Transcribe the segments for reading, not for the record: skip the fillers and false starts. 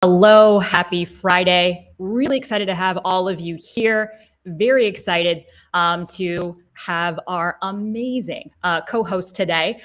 Hello, happy Friday. Really excited to have all of you here. Very excited to have our amazing co-host today.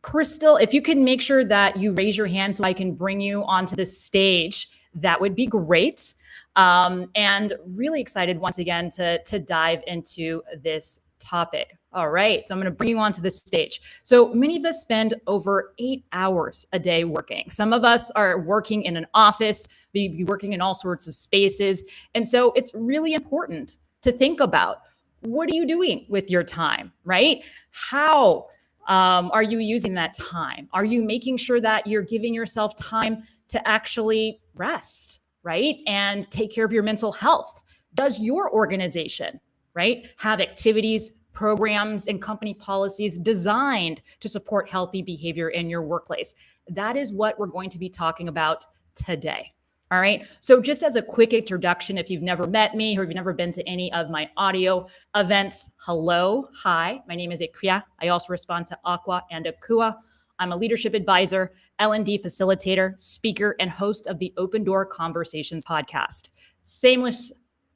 Krystal, if you can make sure that you raise your hand so I can bring you onto the stage, that would be great. And really excited once again to dive into this topic. All right, so I'm going to bring you onto the stage. So many of us spend over 8 hours a day working. Some of us are working in an office, be working in all sorts of spaces. And so it's really important to think about, what are you doing with your time, right? How are you using that time? Are you making sure that you're giving yourself time to actually rest, right? And take care of your mental health? Does your organization, right, have activities, programs, and company policies designed to support healthy behavior in your workplace? That is what we're going to be talking about today. All right. So just as a quick introduction, if you've never met me or you've never been to any of my audio events, hello, hi, my name is Ikria. I also respond to Aqua and Akua. I'm a leadership advisor, L&D facilitator, speaker, and host of the Open Door Conversations podcast. Shameless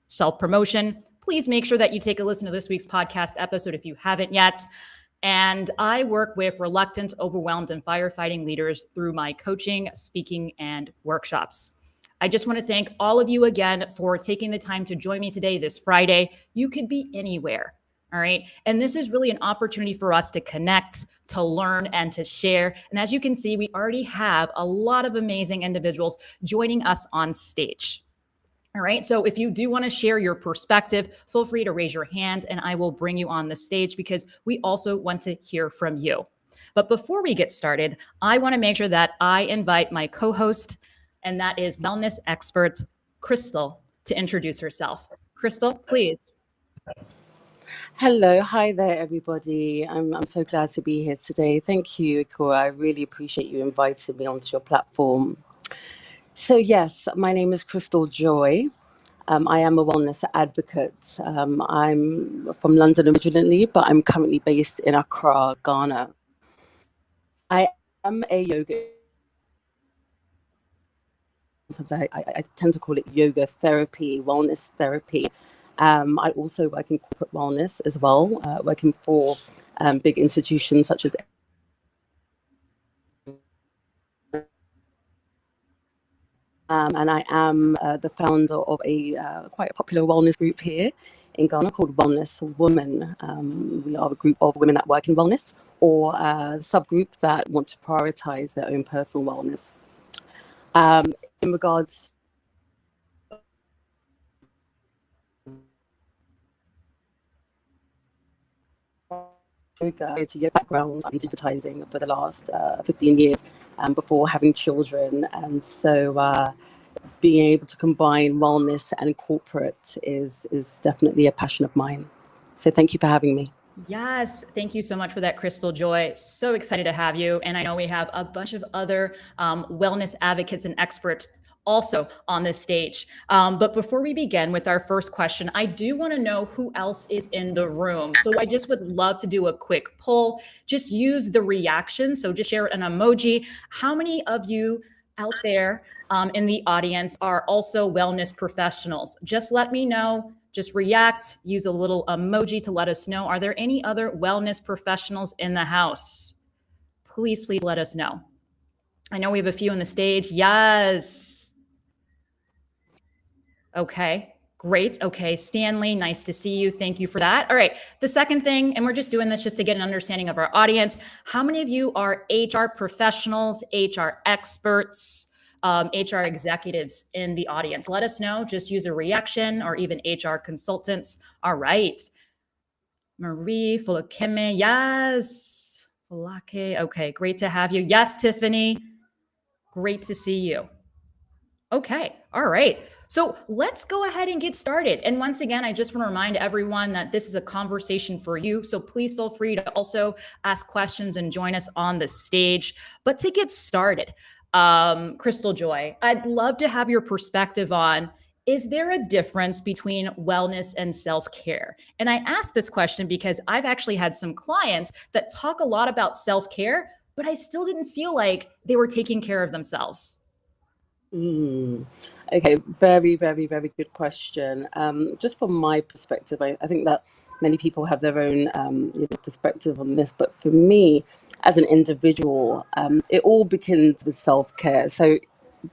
self-promotion. Please make sure that you take a listen to this week's podcast episode if you haven't yet. And I work with reluctant, overwhelmed, and firefighting leaders through my coaching, speaking, and workshops. I just want to thank all of you again for taking the time to join me today, this Friday. You could be anywhere. All right. And this is really an opportunity for us to connect, to learn, and to share. And as you can see, we already have a lot of amazing individuals joining us on stage. All right. So if you do want to share your perspective, feel free to raise your hand and I will bring you on the stage because we also want to hear from you. But before we get started, I want to make sure that I invite my co-host, and that is wellness expert Krystal, to introduce herself. Krystal, please. Hello, hi there, everybody. I'm so glad to be here today. Thank you, Ikora. I really appreciate you inviting me onto your platform. So yes, my name is Krystal-Joy. I am a wellness advocate. I'm from London originally, but I'm currently based in Accra, Ghana. I am a yoga. I tend to call it yoga therapy, wellness therapy. I also work in corporate wellness as well, working for big institutions such as and I am the founder of a quite popular wellness group here in Ghana called Wellness Women. We are a group of women that work in wellness, or a subgroup that want to prioritize their own personal wellness. In regards to your background, I'm digitizing for the last 15 years before having children. And so being able to combine wellness and corporate is definitely a passion of mine. So thank you for having me. Yes, thank you so much for that, Krystal-Joy. So excited to have you. And I know we have a bunch of other wellness advocates and experts also on this stage. But before we begin with our first question, I do want to know who else is in the room. So I just would love to do a quick poll. Just use the reaction. So just share an emoji. How many of you out there in the audience are also wellness professionals? Just let me know. Just react, use a little emoji to let us know. Are there any other wellness professionals in the house? Please, please let us know. I know we have a few on the stage. Yes. Okay, great. Okay, Stanley, nice to see you. Thank you for that. All right, the second thing, and we're just doing this just to get an understanding of our audience. How many of you are HR professionals, HR experts, HR executives in the audience? Let us know. Just use a reaction, or even HR consultants. All right. Marie Fulakeme, yes. Fulake, okay, great to have you. Yes, Tiffany, great to see you. Okay, all right. So let's go ahead and get started. And once again, I just want to remind everyone that this is a conversation for you. So please feel free to also ask questions and join us on the stage. But to get started, Krystal-Joy, I'd love to have your perspective on, is there a difference between wellness and self-care? And I ask this question because I've actually had some clients that talk a lot about self-care, but I still didn't feel like they were taking care of themselves. Mm. Okay, very, very, very good question. Just from my perspective, I think that many people have their own perspective on this, but for me, as an individual, it all begins with self-care. So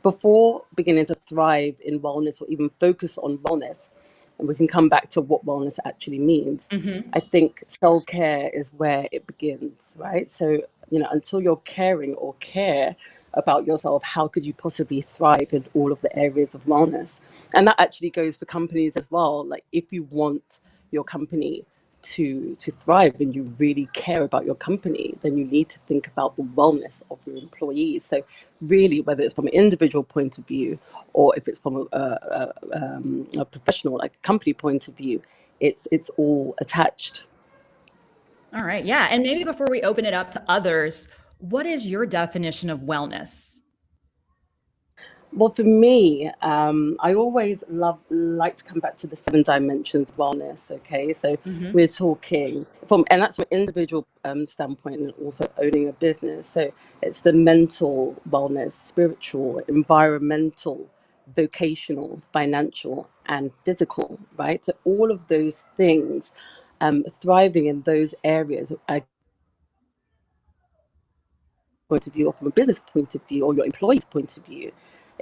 before beginning to thrive in wellness or even focus on wellness, and we can come back to what wellness actually means, I think self-care is where it begins, right? So, until you're caring or care about yourself, how could you possibly thrive in all of the areas of wellness? And that actually goes for companies as well. Like, if you want your company to thrive and you really care about your company, then you need to think about the wellness of your employees. So really, whether it's from an individual point of view or if it's from a professional, like company point of view, it's all attached. All right. Yeah. And maybe before we open it up to others, what is your definition of wellness? Well, for me, I always like to come back to the 7 dimensions of wellness. Okay, so Mm-hmm. we're talking and that's from an individual standpoint, and also owning a business. So it's the mental wellness, spiritual, environmental, vocational, financial, and physical. Right. So all of those things, thriving in those areas. Point of view or from a business point of view or your employee's point of view,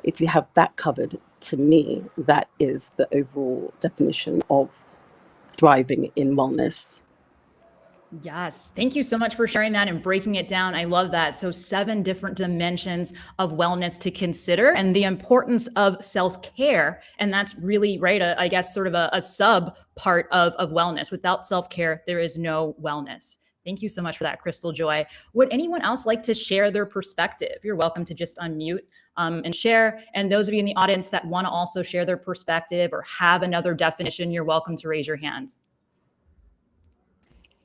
if you have that covered, to me, that is the overall definition of thriving in wellness. Yes. Thank you so much for sharing that and breaking it down. I love that. So, 7 different dimensions of wellness to consider and the importance of self care. And that's really, right, I guess, sort of a sub part of wellness. Without self care, there is no wellness. Thank you so much for that, Krystal-Joy. Would anyone else like to share their perspective? You're welcome to just unmute and share. And those of you in the audience that want to also share their perspective or have another definition, you're welcome to raise your hand.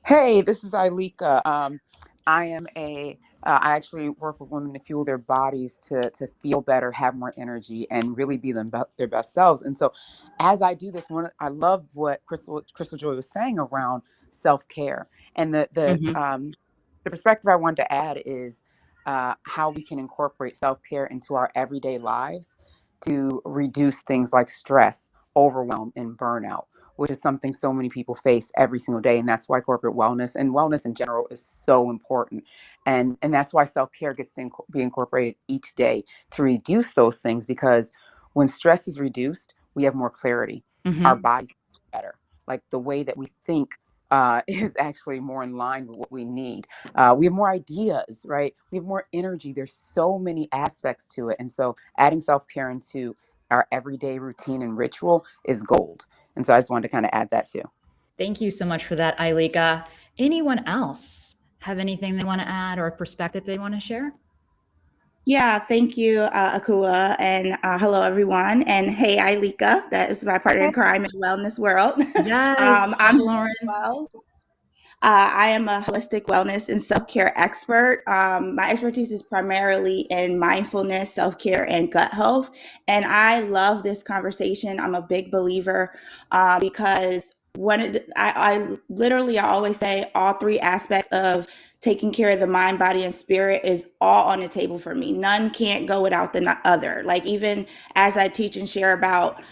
Hey, this is Ailika. I am I actually work with women to fuel their bodies to feel better, have more energy, and really be their best selves. And so, as I do this, I love what Krystal-Joy was saying around self care, and the perspective I wanted to add is how we can incorporate self care into our everyday lives to reduce things like stress, overwhelm, and burnout, which is something so many people face every single day. And that's why corporate wellness and wellness in general is so important. And that's why self-care gets to be incorporated each day to reduce those things, because when stress is reduced, we have more clarity. Our bodies better. Like the way that we think is actually more in line with what we need. We have more ideas, right? We have more energy. There's so many aspects to it. And so adding self-care into our everyday routine and ritual is gold. And so I just wanted to kind of add that too. Thank you so much for that, Ailika. Anyone else have anything they want to add or a perspective they want to share? Yeah, thank you, Akua, and hello, everyone. And hey, Ailika, that is my partner in crime in the wellness world. Yes, I'm Lauren. Wells. I am a holistic wellness and self-care expert. My expertise is primarily in mindfulness, self-care, and gut health. And I love this conversation. I'm a big believer because I literally, I always say all 3 aspects of taking care of the mind, body, and spirit is all on the table for me. None can't go without the other. Like even as I teach and share about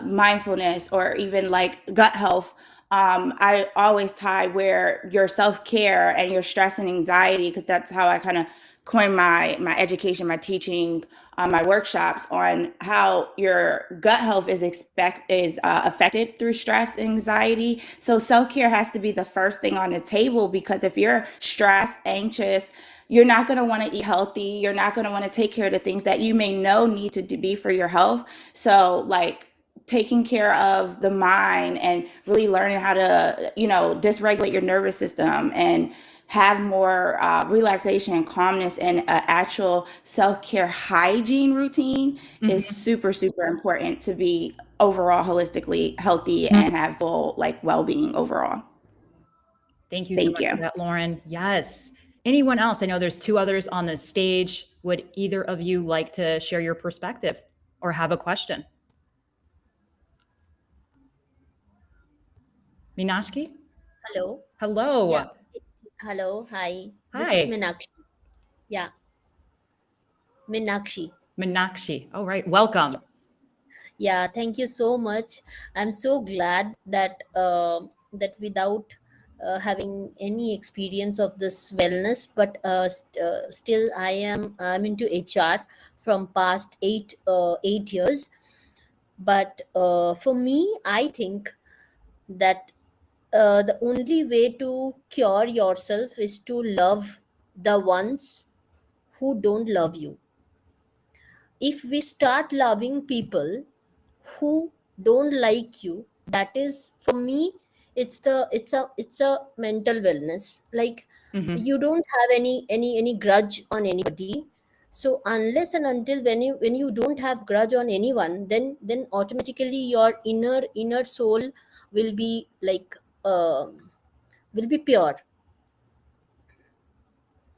mindfulness or even like gut health, I always tie where your self care and your stress and anxiety, because that's how I kind of coin my education, my teaching, my workshops on how your gut health is affected through stress and anxiety. So self care has to be the first thing on the table, because if you're stressed, anxious, you're not going to want to eat healthy. You're not going to want to take care of the things that you may know need to be for your health. So like taking care of the mind and really learning how to, dysregulate your nervous system and have more relaxation and calmness and an actual self-care hygiene routine is super, super important to be overall holistically healthy and have full like well-being overall. Thank you so Thank much for you. that, Lauren. Yes. Anyone else? I know there's 2 others on the stage. Would either of you like to share your perspective or have a question? Minashki? Hello. Hello. Yeah. Hello. Hi. This is Hi. Meenakshi. Yeah. Meenakshi. Meenakshi. All right, welcome. Yeah, thank you so much. I'm so glad that that without having any experience of this wellness, but still I'm into HR from past 8 years. But for me, I think that the only way to cure yourself is to love the ones who don't love you. If we start loving people who don't like you, that is for me, it's a mental wellness. Like, Mhm. you don't have any grudge on anybody. So unless and until when you don't have grudge on anyone, then automatically your inner soul will be like will be pure.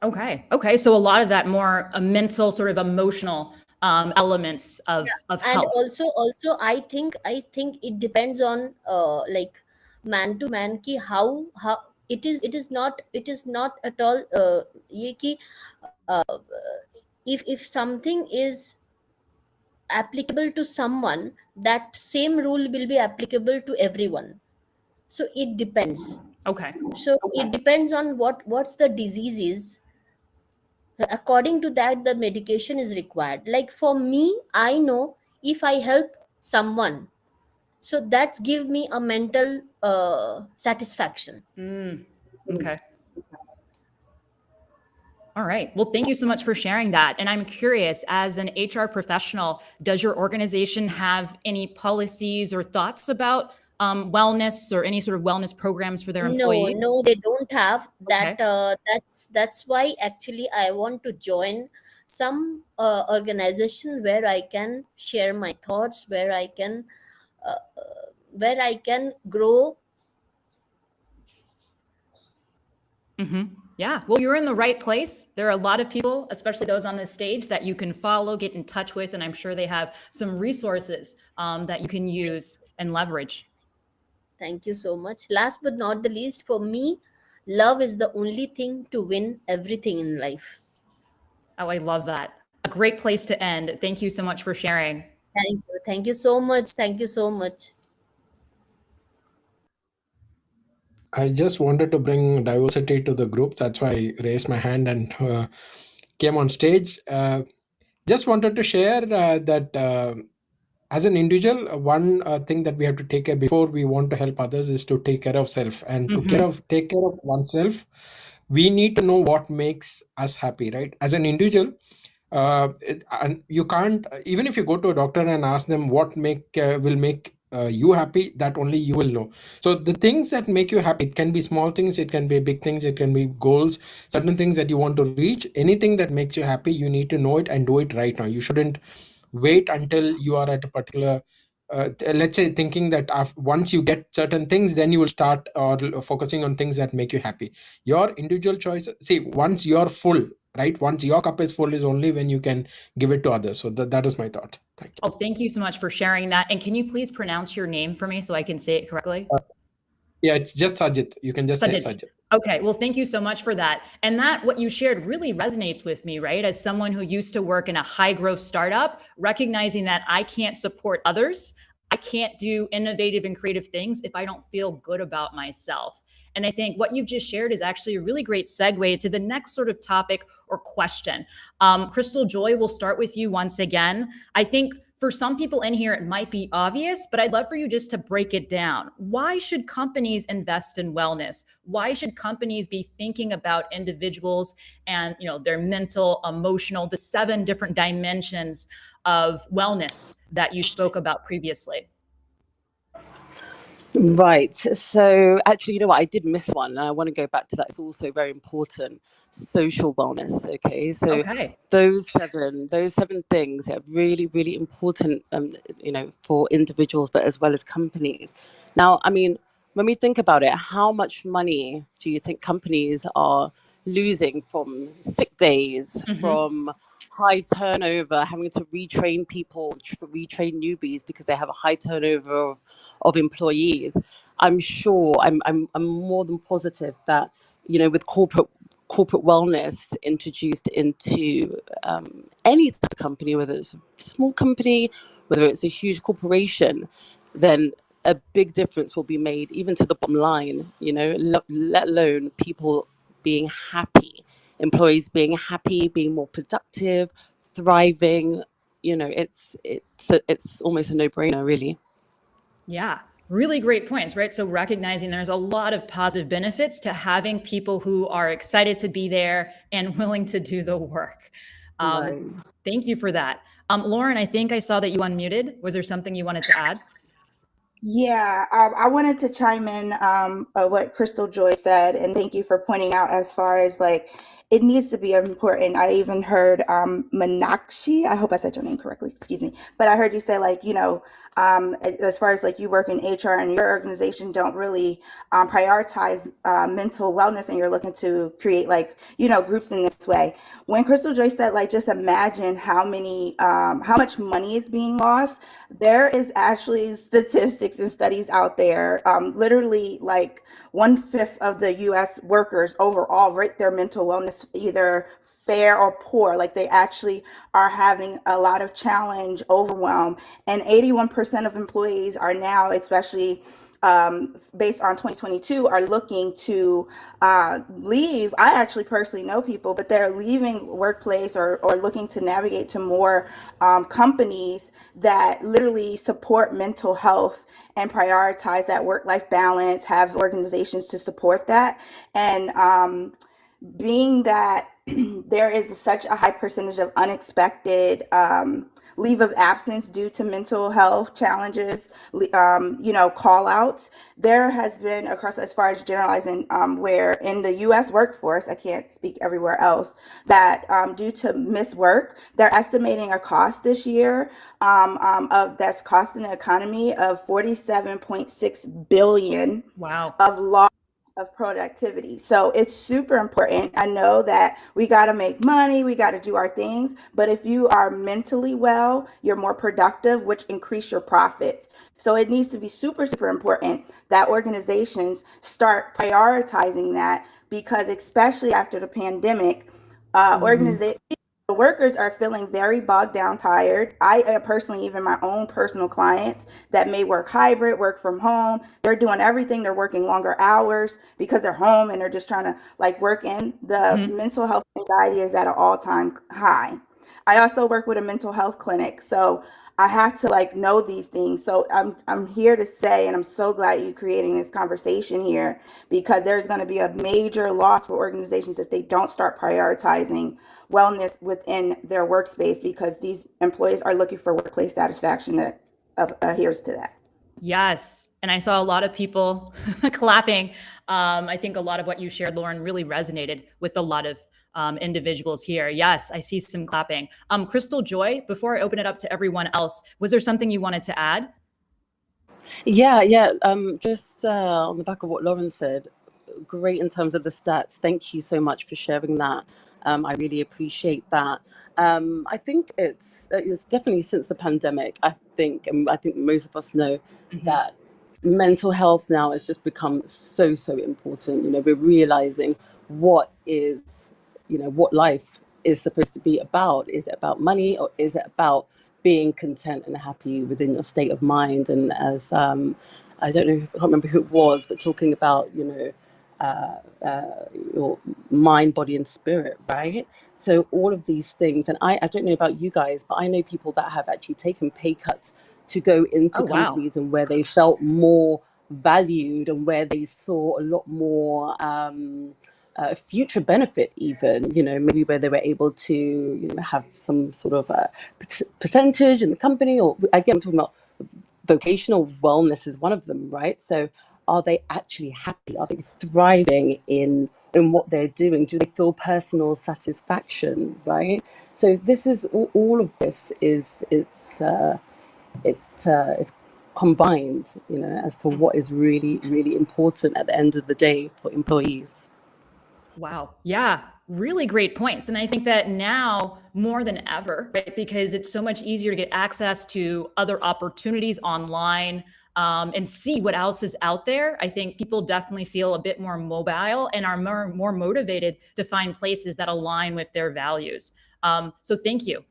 Okay. So a lot of that more mental, sort of emotional elements of And health. also I think it depends on like man to man ki how it is not at all ye ki uh, if something is applicable to someone, that same rule will be applicable to everyone. So it depends. Okay. So it depends on what's the disease is. According to that, the medication is required. Like for me, I know if I help someone, so that's give me a mental satisfaction. Okay. All right. Well, thank you so much for sharing that. And I'm curious, as an HR professional, does your organization have any policies or thoughts about wellness or any sort of wellness programs for their No, employees? no, they don't have that. Okay. That's why actually I want to join some organization where I can share my thoughts, where I can grow. Yeah. Well, you're in the right place. There are a lot of people, especially those on this stage, that you can follow, get in touch with, and I'm sure they have some resources that you can use and leverage. Thank you so much. Last but not the least, for me, love is the only thing to win everything in life. Oh, I love that. A great place to end. Thank you so much for sharing. Thank you. Thank you so much. Thank you so much. I just wanted to bring diversity to the group. That's why I raised my hand and came on stage. Just wanted to share that as an individual, one thing that we have to take care before we want to help others is to take care of self. And to take care of oneself, we need to know what makes us happy, right? As an individual, and you can't, even if you go to a doctor and ask them what will make you happy, that only you will know. So the things that make you happy, it can be small things, it can be big things, it can be goals, certain things that you want to reach. Anything that makes you happy, you need to know it and do it right now. You shouldn't wait until you are at a particular let's say thinking that once you get certain things, then you will start or focusing on things that make you happy. Your individual choice, see, once you're full, right, once your cup is full is only when you can give it to others. So that is my thought. Thank you. Oh, thank you so much for sharing that. And can you please pronounce your name for me so I can say it correctly? Yeah, it's just Sajid. You can just say Sajid. Okay, well, thank you so much for that. And that, what you shared really resonates with me, right? As someone who used to work in a high growth startup, recognizing that I can't support others, I can't do innovative and creative things if I don't feel good about myself. And I think what you've just shared is actually a really great segue to the next sort of topic or question. Krystal-Joy, we'll start with you once again. I think for some people in here, it might be obvious, but I'd love for you just to break it down. Why should companies invest in wellness? Why should companies be thinking about individuals and, their mental, emotional, the 7 different dimensions of wellness that you spoke about previously? Right. So actually, you know what? I did miss one, and I want to go back to that. It's also very important. Social wellness. Okay. So Okay. those seven things are really, really important, for individuals, but as well as companies. Now, I mean, when we think about it, how much money do you think companies are losing from sick days, from high turnover, having to retrain people, retrain newbies because they have a high turnover of employees? I'm sure, I'm more than positive that, with corporate corporate wellness introduced into any type of company, whether it's a small company, whether it's a huge corporation, then a big difference will be made even to the bottom line, let alone people being happy, employees being happy, being more productive, thriving. It's almost a no-brainer, really. Yeah, really great points, right? So recognizing there's a lot of positive benefits to having people who are excited to be there and willing to do the work. Right. Thank you for that. Lauren, I think I saw that you unmuted. Was there something you wanted to add? Yeah, I wanted to chime in what Krystal-Joy said, and thank you for pointing out as far as like it needs to be important. I even heard Meenakshi, I hope I said your name correctly, excuse me, but I heard you say like, as far as like you work in HR and your organization don't really prioritize mental wellness, and you're looking to create like, groups in this way. When Krystal-Joy said like, just imagine how much money is being lost, there is actually statistics and studies out there. Literally, like 1/5 of the U.S. workers overall rate their mental wellness either fair or poor. Like they actually are having a lot of challenge, overwhelm, and 81% of employees are now, especially based on 2022, are looking to leave. I actually personally know people, but they're leaving workplace or looking to navigate to more companies that literally support mental health and prioritize that work-life balance, have organizations to support that. And being that there is such a high percentage of unexpected leave of absence due to mental health challenges, call outs, there has been across, as far as generalizing, where in the U.S. workforce, I can't speak everywhere else, that due to missed work, they're estimating a cost this year that's costing the economy of $47.6 billion. Wow. Of loss of productivity. So it's super important. I know that we got to make money, we got to do our things, but if you are mentally well, you're more productive, which increase your profits. So it needs to be super, super important that organizations start prioritizing that, because especially after the pandemic, the workers are feeling very bogged down, tired. I personally, even my own personal clients that may work hybrid, work from home, they're doing everything. They're working longer hours because they're home and they're just trying to like work in. The mental health anxiety is at an all-time high. I also work with a mental health clinic, so I have to like know these things. So I'm here to say, and I'm so glad you're creating this conversation here, because there's going to be a major loss for organizations if they don't start prioritizing wellness within their workspace, because these employees are looking for workplace satisfaction that adheres to that. Yes. And I saw a lot of people clapping. I think a lot of what you shared, Lauren, really resonated with a lot of individuals here. Yes, I see some clapping. Krystal-Joy, before I open it up to everyone else, was there something you wanted to add? Yeah. Just on the back of what Lauren said, great in terms of the stats. Thank you so much for sharing that. I really appreciate that. I think it's definitely since the pandemic. I think most of us know that mental health now has just become so important. We're realizing what life is supposed to be about. Is it about money, or is it about being content and happy within your state of mind? And as I don't know, I can't remember who it was, but talking about your mind, body, and spirit, right? So all of these things, and I don't know about you guys, but I know people that have actually taken pay cuts to go into companies and where they felt more valued and where they saw a lot more future benefit, even, maybe where they were able to have some sort of percentage in the company. Or again, I'm talking about vocational wellness is one of them, right? So are they actually happy? Are they thriving in what they're doing? Do they feel personal satisfaction, right? So this is all of this is it's combined, as to what is really, really important at the end of the day for employees. Wow. Yeah. Really great points. And I think that now more than ever, right, because it's so much easier to get access to other opportunities online, and see what else is out there. I think people definitely feel a bit more mobile and are more motivated to find places that align with their values. So thank you.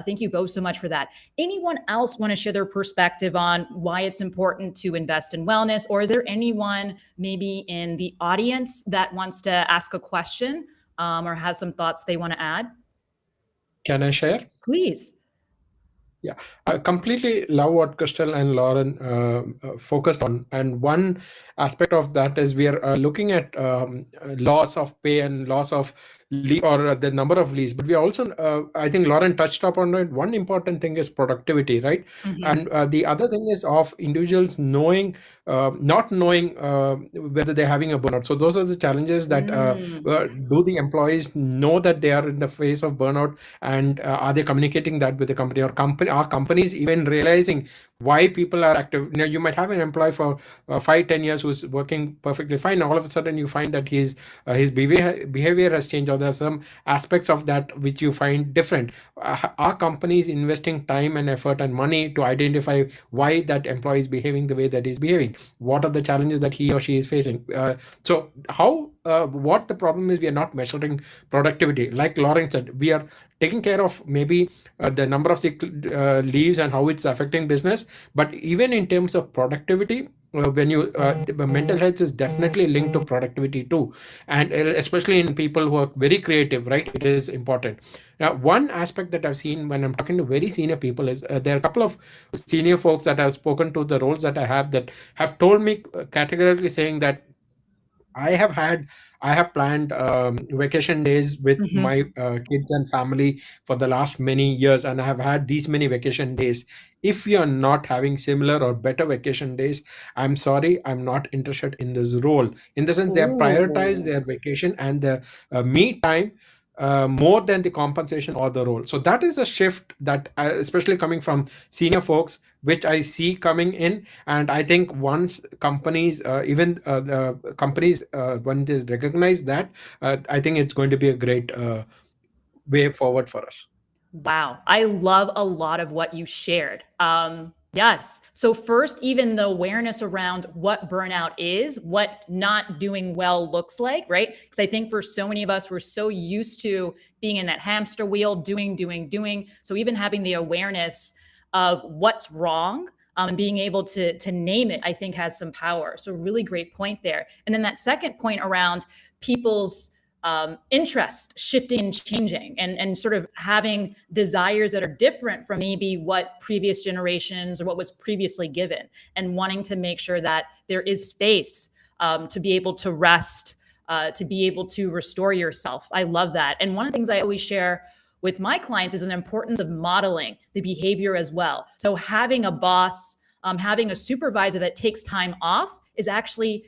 Thank you both so much for that. Anyone else want to share their perspective on why it's important to invest in wellness? Or is there anyone maybe in the audience that wants to ask a question, or has some thoughts they want to add? Can I share? Please. Yeah, I completely love what Krystal and Lauren focused on. And one aspect of that is we are looking at loss of pay and loss of leave, or the number of leaves. But we also, I think Lauren touched upon it. One important thing is productivity, right? Mm-hmm. And the other thing is of individuals knowing, not knowing whether they're having a burnout. So those are the challenges that do the employees know that they are in the phase of burnout, and are they communicating that with the company, or are companies even realizing why people are active? You might have an employee for 5-10 years who's working perfectly fine. All of a sudden you find that his behavior has changed, or there's some aspects of that which you find different. Are companies investing time and effort and money to identify why that employee is behaving the way that he's behaving? What are the challenges that he or she is facing? So what the problem is, we are not measuring productivity. Like Lauren said, we are taking care of maybe the number of sick leaves and how it's affecting business. But even in terms of productivity, when you mental health is definitely linked to productivity too, and especially in people who are very creative, right? It is important. Now, one aspect that I've seen when I'm talking to very senior people is there are a couple of senior folks that I've spoken to, the roles that I have, that have told me categorically saying that I have planned vacation days with Mm-hmm. my kids and family for the last many years, and I have had these many vacation days. If you're not having similar or better vacation days, I'm sorry, I'm not interested in this role. In the sense, they have prioritized their vacation and the me time more than the compensation or the role. So that is a shift that, especially coming from senior folks, which I see coming in. And I think once companies, even the companies, when they recognize that, I think it's going to be a great way forward for us. Wow. I love a lot of what you shared. Yes. So first, even the awareness around what burnout is, what not doing well looks like, right? Because I think for so many of us, we're so used to being in that hamster wheel, doing. So even having the awareness of what's wrong, and being able to name it, I think has some power. So really great point there. And then that second point around people's interest shifting and changing, and sort of having desires that are different from maybe what previous generations or what was previously given, and wanting to make sure that there is space to be able to rest, to be able to restore yourself. I love that. And one of the things I always share with my clients is the importance of modeling the behavior as well. So having a boss, having a supervisor that takes time off it actually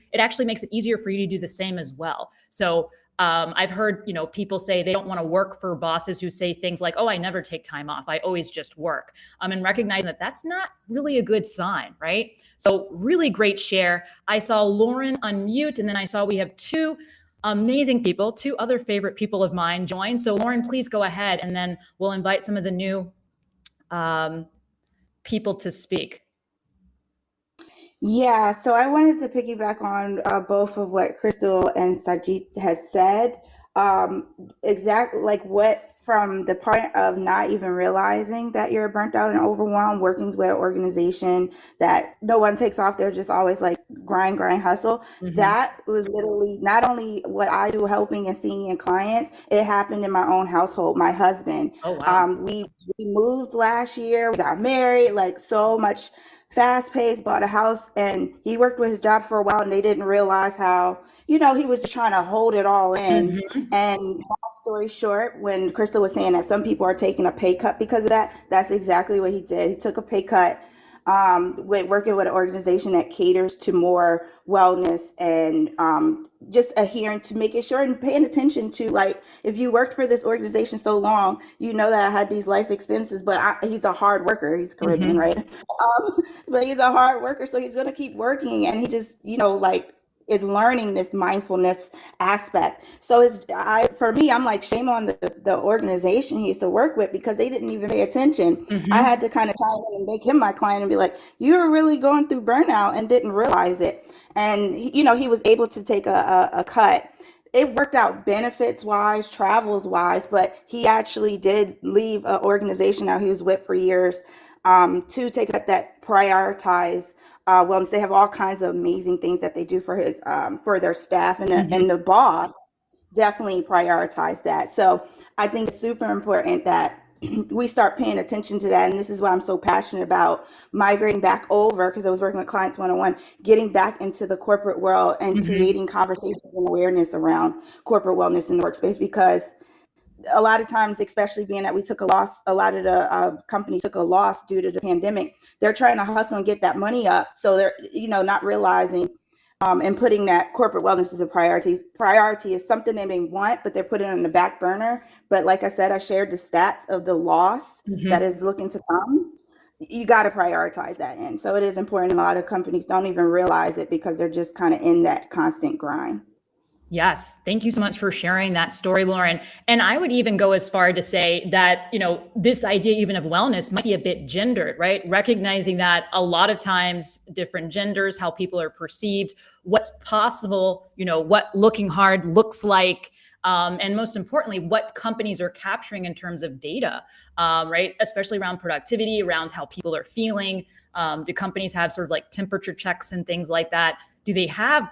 makes it easier for you to do the same as well. So I've heard, people say they don't want to work for bosses who say things like, "Oh, I never take time off. I always just work." And recognizing that that's not really a good sign, right? So really great share. I saw Lauren unmute, and then I saw we have two amazing people, two other favorite people of mine join. So Lauren, please go ahead, and then we'll invite some of the new people to speak. Yeah, so I wanted to piggyback on both of what Krystal and Sajid has said. Exactly like what, from the part of not even realizing that you're burnt out and overwhelmed, working with an organization that no one takes off, they're just always like grind, hustle. Mhm. That was literally not only what I do helping and seeing in clients, it happened in my own household. My husband, Oh, wow. We moved last year, we got married, like so much fast paced, bought a house, and he worked with his job for a while, and they didn't realize how, he was just trying to hold it all in. Mhm. And long story short, when Krystal was saying that some people are taking a pay cut because of that, that's exactly what he did. He took a pay cut with working with an organization that caters to more wellness and just adhering to making sure and paying attention to, like, if you worked for this organization so long, that I had these life expenses, but he's a hard worker. He's Caribbean, Mhm. right? But he's a hard worker, so he's going to keep working. And he just, like, is learning this mindfulness aspect. So for me, I'm like, shame on the organization he used to work with, because they didn't even pay attention. Mm-hmm. I had to kind of come in and make him my client and be like, you were really going through burnout and didn't realize it. And he was able to take a cut. It worked out benefits wise, travels wise, but he actually did leave an organization now he was with for years, to take a cut that prioritize wellness. They have all kinds of amazing things that they do for their staff, and the boss definitely prioritize that. So I think it's super important that we start paying attention to that. And this is why I'm so passionate about migrating back over, because I was working with clients one-on-one, getting back into the corporate world and creating conversations and awareness around corporate wellness in the workspace. Because a lot of times, especially being that we took a loss, a lot of the companies took a loss due to the pandemic, they're trying to hustle and get that money up. So they're, not realizing and putting that corporate wellness as a priority. Priority is something they may want, but they're putting it on the back burner. But like I said, I shared the stats of the loss that is looking to come. You got to prioritize that in. So it is important. A lot of companies don't even realize it because they're just kind of in that constant grind. Yes. Thank you so much for sharing that story, Lauren. And I would even go as far to say that, this idea even of wellness might be a bit gendered, right? Recognizing that a lot of times different genders, how people are perceived, what's possible, what looking hard looks like, and most importantly, what companies are capturing in terms of data, right? Especially around productivity, around how people are feeling. Do companies have sort of like temperature checks and things like that? Do they have,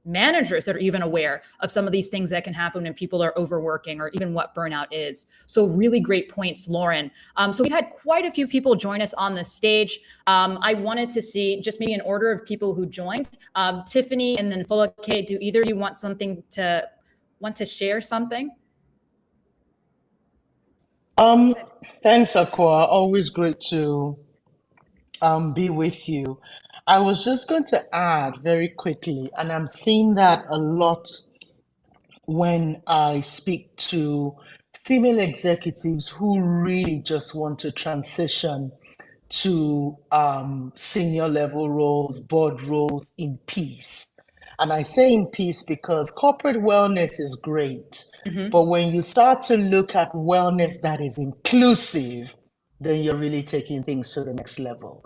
managers that are even aware of some of these things that can happen when people are overworking, or even what burnout is? So really great points, Lauren. So we've had quite a few people join us on the stage. I wanted to see just maybe an order of people who joined. Tiffany and then Folake, do either of you want to share something? Thanks, Aqua. Always great to be with you. I was just going to add very quickly, and I'm seeing that a lot when I speak to female executives who really just want to transition to senior level roles, board roles in peace. And I say in peace because corporate wellness is great, but when you start to look at wellness that is inclusive, then you're really taking things to the next level.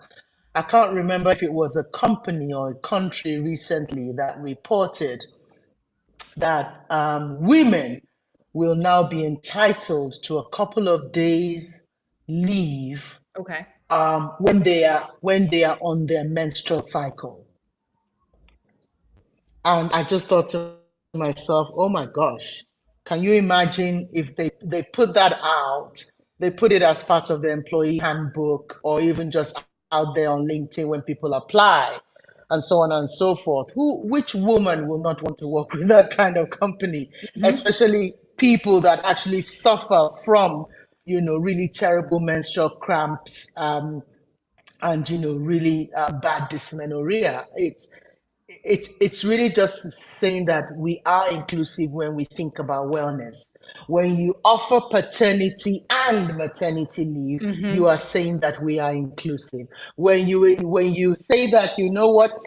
I can't remember if it was a company or a country recently that reported that women will now be entitled to a couple of days leave Okay. when they are on their menstrual cycle. And I just thought to myself, oh my gosh, can you imagine if they put that out, they put it as part of the employee handbook, or even just out there on LinkedIn when people apply, and so on and so forth. Which woman will not want to work with that kind of company, especially people that actually suffer from, really terrible menstrual cramps, and, really bad dysmenorrhea. It's really just saying that we are inclusive when we think about wellness. When you offer paternity and maternity leave, you are saying that we are inclusive. When you say that,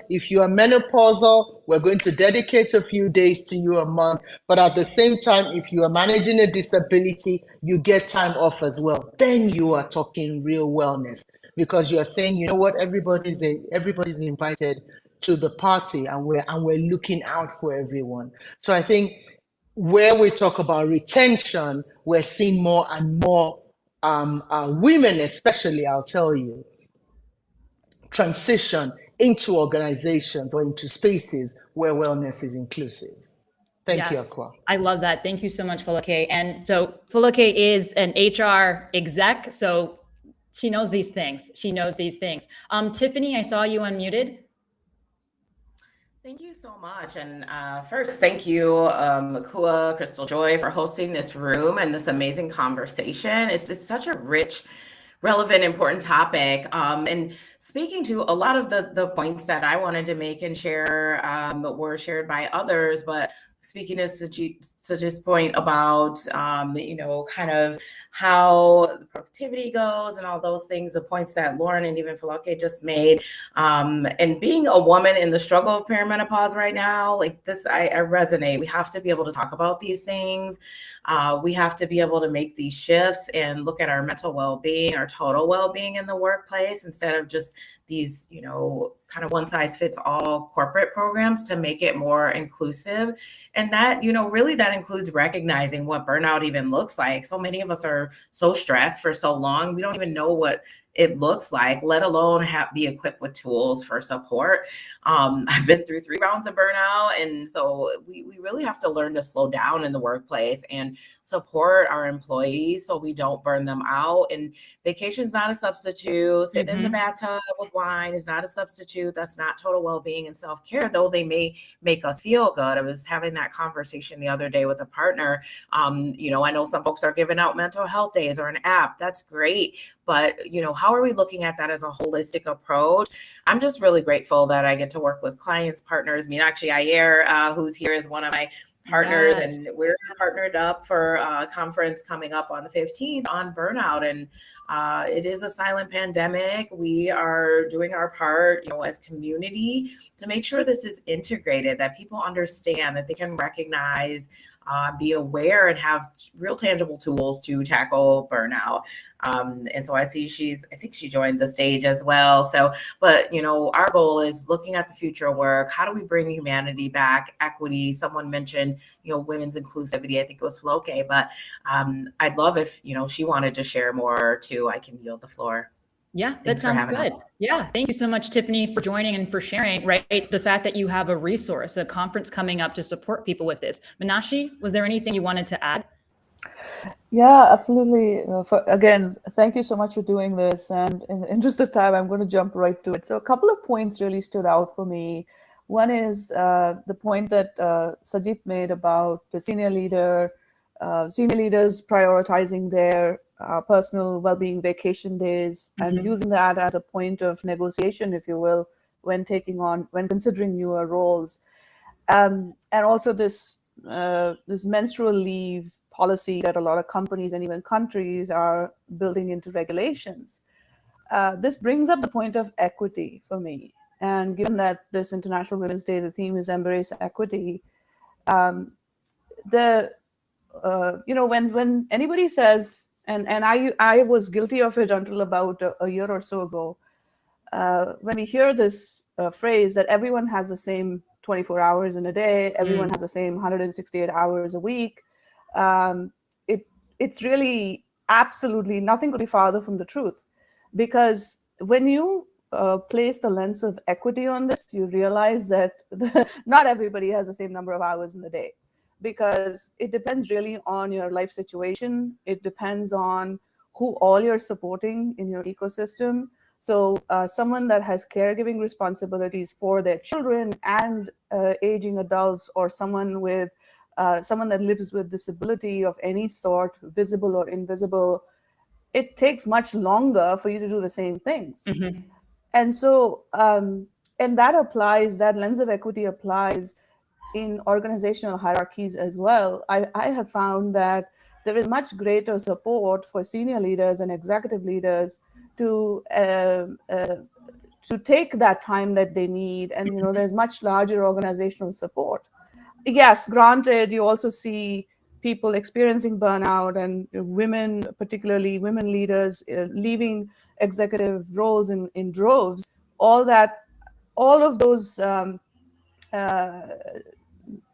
if you are menopausal, we're going to dedicate a few days to you a month, but at the same time, if you are managing a disability, you get time off as well. Then you are talking real wellness, because you are saying, everybody's invited to the party, and we're looking out for everyone. So I think where we talk about retention, we're seeing more and more women, especially, I'll tell you, transition into organizations or into spaces where wellness is inclusive. Thank you, Aqua. I love that. Thank you so much, Folake. And so Folake is an HR exec, so she knows these things. Tiffany, I saw you unmuted. Thank you so much. And first, thank you, Makua, Krystal-Joy, for hosting this room and this amazing conversation. It's just such a rich, relevant, important topic. And speaking to a lot of the points that I wanted to make and share were shared by others, but speaking to Sajid's point about, kind of how the productivity goes and all those things, the points that Lauren and even Faloke just made, and being a woman in the struggle of perimenopause right now, like this, I resonate. We have to be able to talk about these things. We have to be able to make these shifts and look at our mental well-being, our total well-being in the workplace, instead of just these, kind of one size fits all corporate programs, to make it more inclusive. And that, really that includes recognizing what burnout even looks like. So many of us are so stressed for so long, we don't even know what it looks like, let alone be equipped with tools for support. I've been through 3 rounds of burnout. And so we really have to learn to slow down in the workplace and support our employees so we don't burn them out. And vacation's not a substitute. Sitting in the bathtub with wine is not a substitute. That's not total well-being and self-care, though they may make us feel good. I was having that conversation the other day with a partner. I know some folks are giving out mental health days or an app. That's great. But, how are we looking at that as a holistic approach? I'm just really grateful that I get to work with clients, partners. Actually, Ayer, who's here, is one of my partners, and we're partnered up for a conference coming up on the 15th on burnout. And it is a silent pandemic. We are doing our part, as community, to make sure this is integrated, that people understand, that they can recognize, be aware, and have real tangible tools to tackle burnout. And so I think she joined the stage as well. So, but, our goal is looking at the future of work. How do we bring humanity back, equity? Someone mentioned, women's inclusivity. I think it was Floke, but I'd love if, she wanted to share more too. I can yield the floor. Yeah, that sounds good. Yeah. Thank you so much, Tiffany, for joining and for sharing, right? The fact that you have a resource, a conference coming up to support people with this. Minashi, was there anything you wanted to add? Yeah, absolutely. Again, thank you so much for doing this. And in the interest of time, I'm going to jump right to it. So a couple of points really stood out for me. One is the point that Sajid made about the senior leaders prioritizing their personal well-being vacation days and using that as a point of negotiation, if you will, when considering newer roles. And also this menstrual leave policy that a lot of companies and even countries are building into regulations. This brings up the point of equity for me. And given that this International Women's Day, the theme is embrace equity, when anybody says, and I was guilty of it until about a year or so ago, when we hear this phrase that everyone has the same 24 hours in a day, everyone has the same 168 hours a week, it's really absolutely nothing could be farther from the truth. Because when you place the lens of equity on this, you realize that not everybody has the same number of hours in the day, because it depends really on your life situation. It depends on who all you're supporting in your ecosystem. So someone that has caregiving responsibilities for their children and aging adults, or someone that lives with disability of any sort, visible or invisible, it takes much longer for you to do the same things. And so, and that lens of equity applies in organizational hierarchies as well. I have found that there is much greater support for senior leaders and executive leaders to take that time that they need. And, there's much larger organizational support. Yes, granted, you also see people experiencing burnout, and women, particularly women leaders, leaving executive roles in droves. All of those,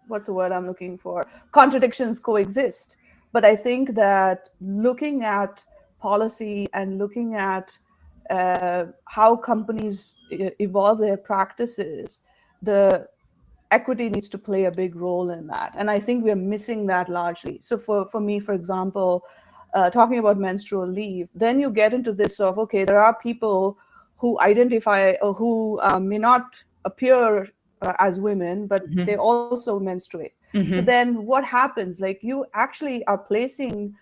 what's the word I'm looking for? Contradictions coexist. But I think that looking at policy and looking at how companies evolve their practices, the equity needs to play a big role in that. And I think we're missing that largely. So for me, for example, talking about menstrual leave, then you get into this of, okay, there are people who identify or who may not appear as women, but they also menstruate. So then what happens? Like, you actually are placing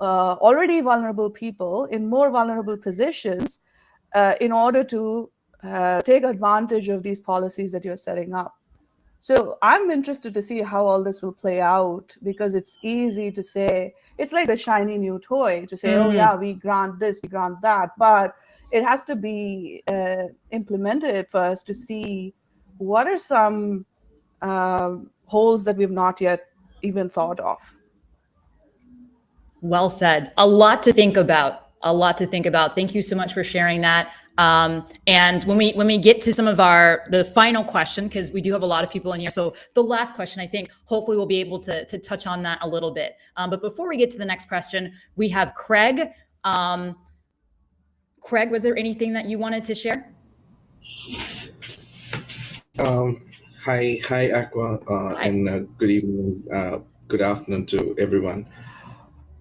already vulnerable people in more vulnerable positions in order to take advantage of these policies that you're setting up. So I'm interested to see how all this will play out, because it's easy to say, it's like the shiny new toy to say, oh yeah, we grant this, we grant that, but it has to be implemented first to see what are some holes that we've not yet even thought of. Well said. A lot to think about. A lot to think about. Thank you so much for sharing that. And when we get to some of the final question, because we do have a lot of people in here, so the last question, I think hopefully we'll be able to touch on that a little bit. But before we get to the next question, we have Craig. Craig, was there anything that you wanted to share? Hi, Aqua, Hi. and good evening, good afternoon to everyone.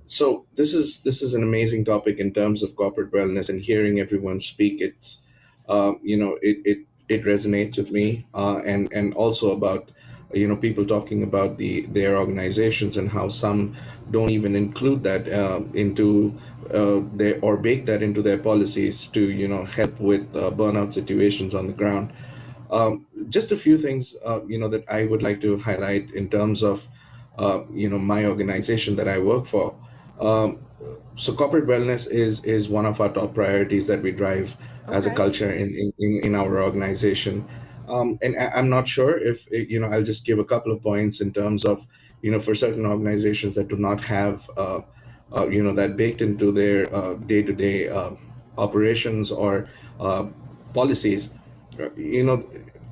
So this is an amazing topic in terms of corporate wellness, and hearing everyone speak, it's it resonates with me, and also about people talking about their organizations and how some don't even include that into their, or bake that into their policies to help with burnout situations on the ground. Just a few things, that I would like to highlight in terms of, my organization that I work for. Um, so corporate wellness is one of our top priorities that we drive as a Okay. culture in our organization. And I'm not sure if, I'll just give a couple of points in terms of, for certain organizations that do not have, that baked into their day-to-day operations or policies, you know,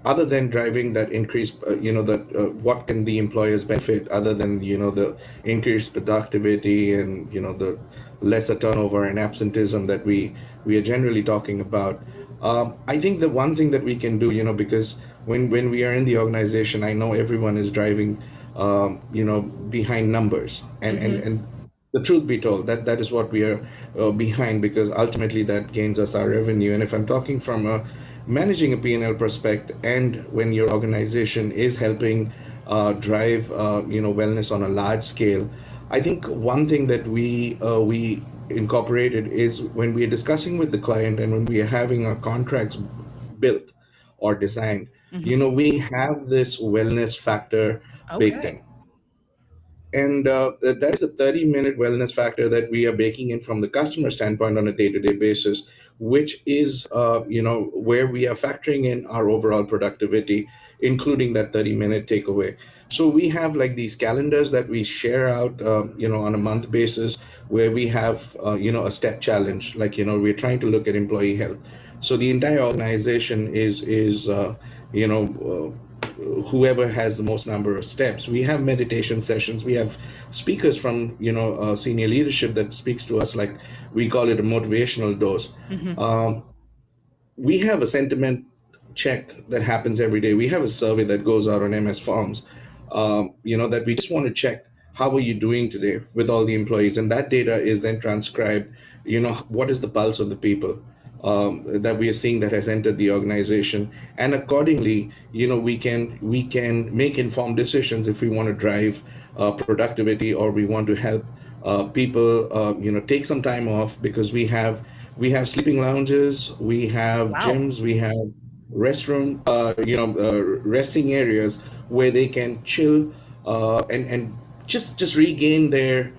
other than driving that increase, that what can the employers benefit other than, the increased productivity and, the lesser turnover and absenteeism that we are generally talking about. I think the one thing that we can do, because when we are in the organization, I know everyone is driving, behind numbers, and the truth be told, that is what we are behind, because ultimately that gains us our revenue. And if I'm talking from managing a P&L perspective, and when your organization is helping drive wellness on a large scale, I think one thing that we incorporated is when we are discussing with the client and when we are having our contracts built or designed, we have this wellness factor baked Okay. in. And that is a 30-minute wellness factor that we are baking in from the customer standpoint on a day-to-day basis, which is, where we are factoring in our overall productivity, including that 30-minute takeaway. So we have like these calendars that we share out, on a month basis, where we have, a step challenge, like, we're trying to look at employee health. So the entire organization is whoever has the most number of steps. We have meditation sessions. We have speakers from senior leadership that speaks to us, like we call it a motivational dose. We have a sentiment check that happens every day. We have a survey that goes out on MS Forms, that we just want to check how are you doing today with all the employees, and that data is then transcribed. What is the pulse of the people that we are seeing that has entered the organization, and accordingly, we can make informed decisions if we want to drive productivity, or we want to help people take some time off, because we have sleeping lounges, we have Wow. gyms, we have resting areas where they can chill and just regain their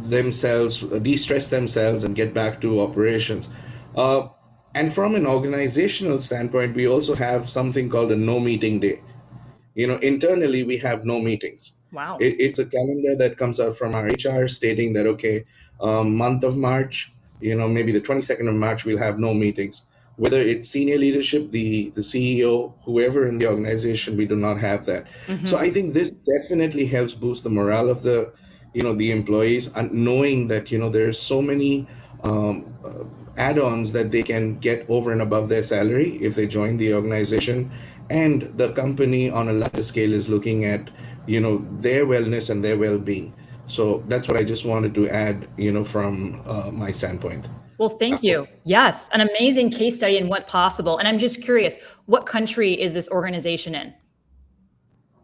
themselves, de-stress themselves, and get back to operations. And from an organizational standpoint, we also have something called a no meeting day. Internally, we have no meetings. Wow. It's a calendar that comes out from our HR stating that, okay, month of March, maybe the 22nd of March, we'll have no meetings. Whether it's senior leadership, the CEO, whoever in the organization, we do not have that. So I think this definitely helps boost the morale of the employees, and knowing that, there's so many add-ons that they can get over and above their salary if they join the organization, and the company on a larger scale is looking at their wellness and their well-being. So that's what I just wanted to add from my standpoint. Well, thank you. Yes, an amazing case study in what's possible. And I'm just curious, what country is this organization in?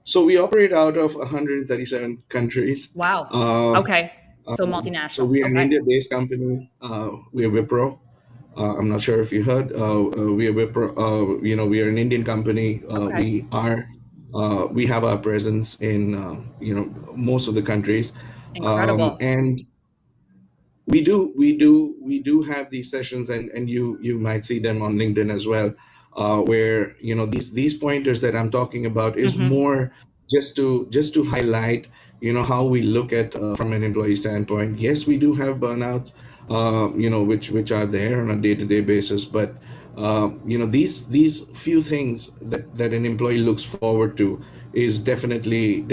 So we operate out of 137 countries. Wow. Okay. So So multinational. we are an Okay. India-based company. We are Wipro. I'm not sure if you heard. We are an Indian company. Okay. We have our presence in most of the countries, Incredible. and we do have these sessions, and you might see them on LinkedIn as well, where these pointers that I'm talking about is more just to highlight how we look at from an employee standpoint. Yes, we do have burnouts, which are there on a day-to-day basis, but these few things that an employee looks forward to is definitely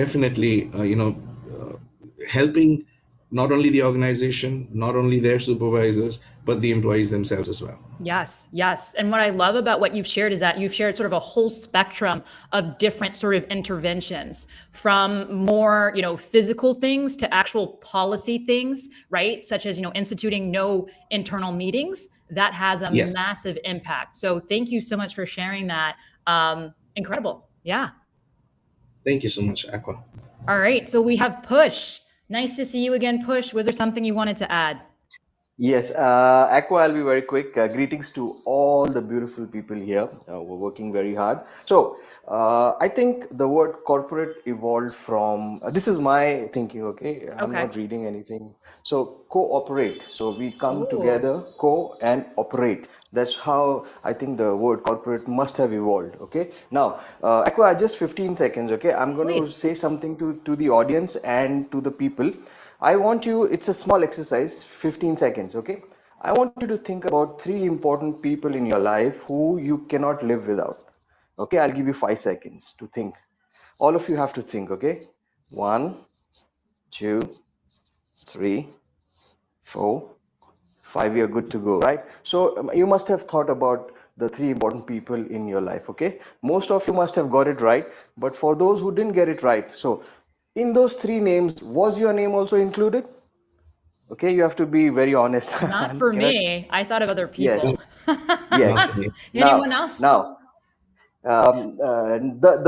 helping not only the organization, not only their supervisors, but the employees themselves as well. Yes, yes. And what I love about what you've shared is that you've shared sort of a whole spectrum of different sort of interventions, from more, physical things to actual policy things, right? Such as, instituting no internal meetings. That has a Yes. massive impact. So thank you so much for sharing that. Incredible. Yeah. Thank you so much, Aqua. All right. So we have Push. Nice to see you again, Push. Was there something you wanted to add? Yes, Aqua, I'll be very quick. Greetings to all the beautiful people here. We're working very hard. So, I think the word corporate evolved from this is my thinking, okay? I'm Okay. not reading anything. So, cooperate. So, we come Ooh. together, co and operate. That's how I think the word corporate must have evolved, okay? Now, Aqua, just 15 seconds, okay? I'm going to Please. say something to the audience and to the people. I want you, it's a small exercise, 15 seconds, okay? I want you to think about 3 important people in your life who you cannot live without. Okay, I'll give you 5 seconds to think. All of you have to think, okay? 1, 2, 3, 4, 5, you're good to go, right? So you must have thought about the 3 important people in your life, okay? Most of you must have got it right, but for those who didn't get it right, so in those 3 names, was your name also included? Okay, you have to be very honest. Not for me. I thought of other people. Yes, Not yes. for me. Anyone else? The